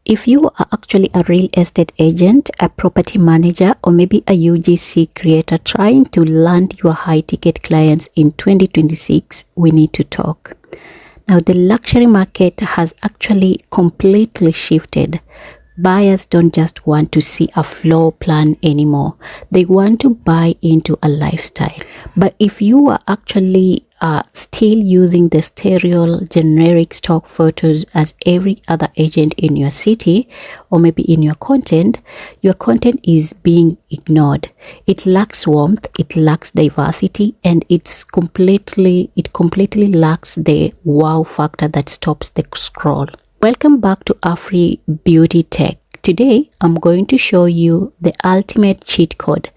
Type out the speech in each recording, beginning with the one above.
If you are actually a real estate agent, a property manager, or maybe a UGC creator trying to land your high-ticket clients in 2026, we need to talk. Now, the luxury market has actually completely shifted. Buyers don't just want to see a floor plan anymore. They want to buy into a lifestyle. But if you are actually still using the sterile generic stock photos as every other agent in your city or maybe in your content is being ignored. It lacks warmth, it lacks diversity, and it completely lacks the wow factor that stops the scroll. Welcome back to AfriBeautyTech. Today, I'm going to show you the ultimate cheat code.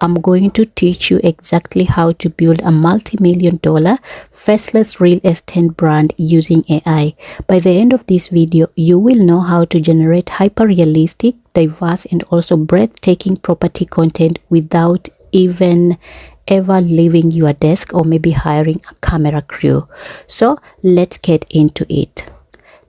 I'm going to teach you exactly how to build a multi-million-dollar faceless real estate brand using AI. By the end of this video, you will know how to generate hyper-realistic, diverse, and also breathtaking property content without even ever leaving your desk or maybe hiring a camera crew. So let's get into it.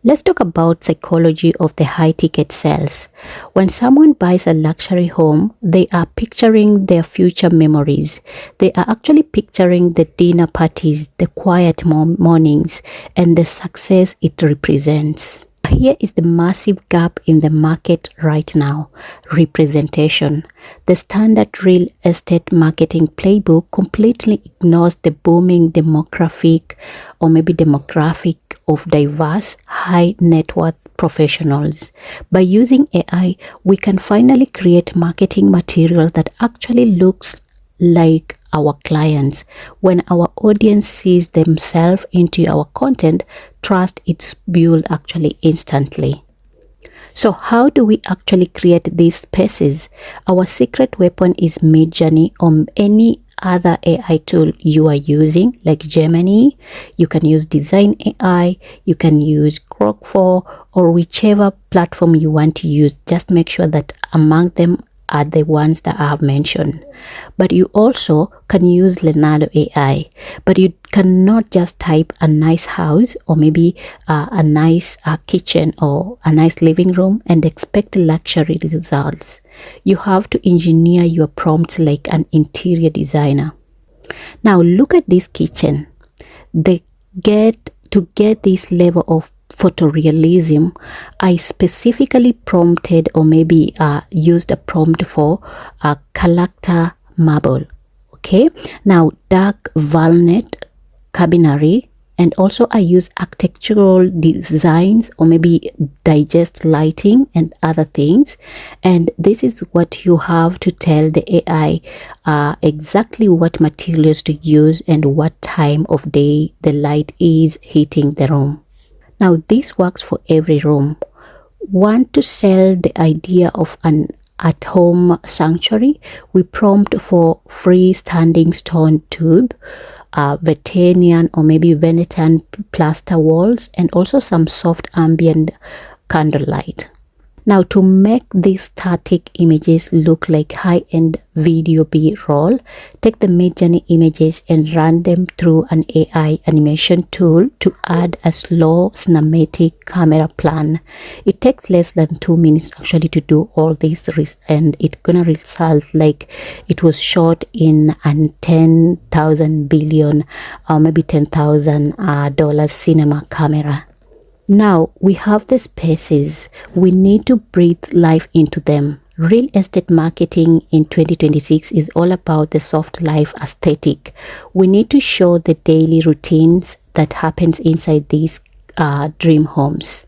Let's talk about psychology of the high-ticket sales. When someone buys a luxury home, they are picturing their future memories. They are actually picturing the dinner parties, the quiet mornings, and the success it represents. Here is the massive gap in the market right now: representation. The standard real estate marketing playbook completely ignores the booming demographic of diverse, high net worth professionals. By using AI, we can finally create marketing material that actually looks like our clients. When our audience sees themselves into our content, trust is built actually instantly. So how do we actually create these spaces? Our secret weapon is Midjourney or any other AI tool you are using, like Gemini. You can use Design AI, you can use Grok 4, or whichever platform you want to use. Just make sure that among them are the ones that I have mentioned. But you also can use Leonardo AI, but you cannot just type a nice house or maybe a nice kitchen or a nice living room and expect luxury results. You have to engineer your prompts like an interior designer. Now look at this kitchen. To get this level of photorealism, I specifically prompted or maybe used a prompt for a character marble. Okay, now dark walnut cabinetry, and also I use architectural designs or maybe digest lighting and other things. And this is what you have to tell the AI exactly what materials to use and what time of day the light is hitting the room. Now this works for every room. Want to sell the idea of an at-home sanctuary? We prompt for freestanding stone tube, Venetian or maybe Venetian plaster walls, and also some soft ambient candlelight. Now to make these static images look like high-end video B-roll, take the Midjourney images and run them through an AI animation tool to add a slow cinematic camera plan. It takes less than 2 minutes actually to do all this, and it's gonna result like it was shot in an 10,000 billion or maybe $10,000 cinema camera. Now we have the spaces. We need to breathe life into them. Real estate marketing in 2026 is all about the soft life aesthetic. We need to show the daily routines that happens inside these dream homes.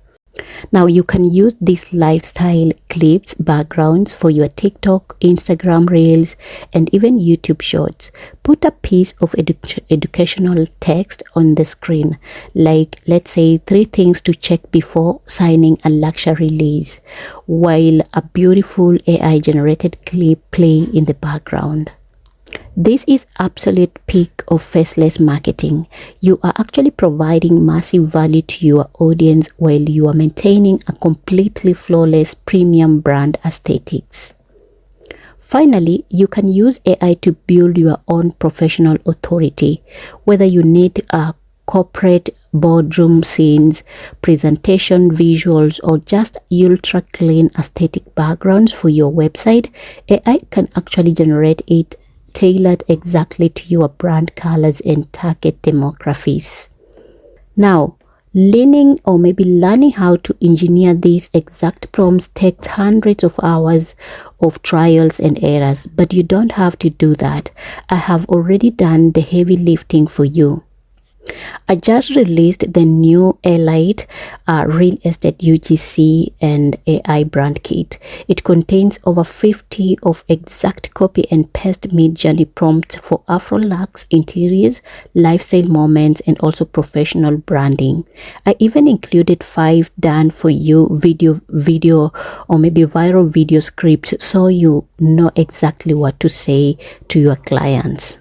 Now you can use these lifestyle clips, backgrounds for your TikTok, Instagram Reels, and even YouTube Shorts. Put a piece of educational text on the screen, like let's say 3 things to check before signing a luxury lease, while a beautiful AI generated clip play in the background. This is absolute peak of faceless marketing. You are actually providing massive value to your audience while you are maintaining a completely flawless premium brand aesthetics. Finally, you can use AI to build your own professional authority. Whether you need a corporate boardroom scenes, presentation visuals, or just ultra clean aesthetic backgrounds for your website, AI can actually generate it tailored exactly to your brand colors and target demographics. Now, learning or maybe learning how to engineer these exact prompts takes hundreds of hours of trials and errors, but you don't have to do that. I have already done the heavy lifting for you. I just released the new Elite Real Estate UGC and AI brand kit. It contains over 50 of exact copy and paste Midjourney prompts for Afro-luxe interiors, lifestyle moments, and also professional branding. I even included 5 done for you video or maybe viral video scripts so you know exactly what to say to your clients.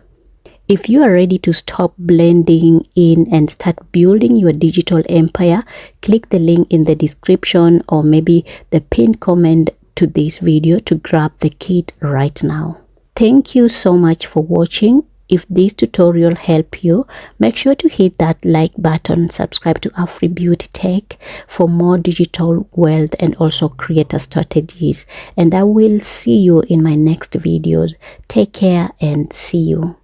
If you are ready to stop blending in and start building your digital empire, click the link in the description or maybe the pinned comment to this video to grab the kit right now. Thank you so much for watching. If this tutorial helped you, make sure to hit that like button, subscribe to AfriBeautyTech for more digital wealth and also creator strategies. And I will see you in my next videos. Take care and see you.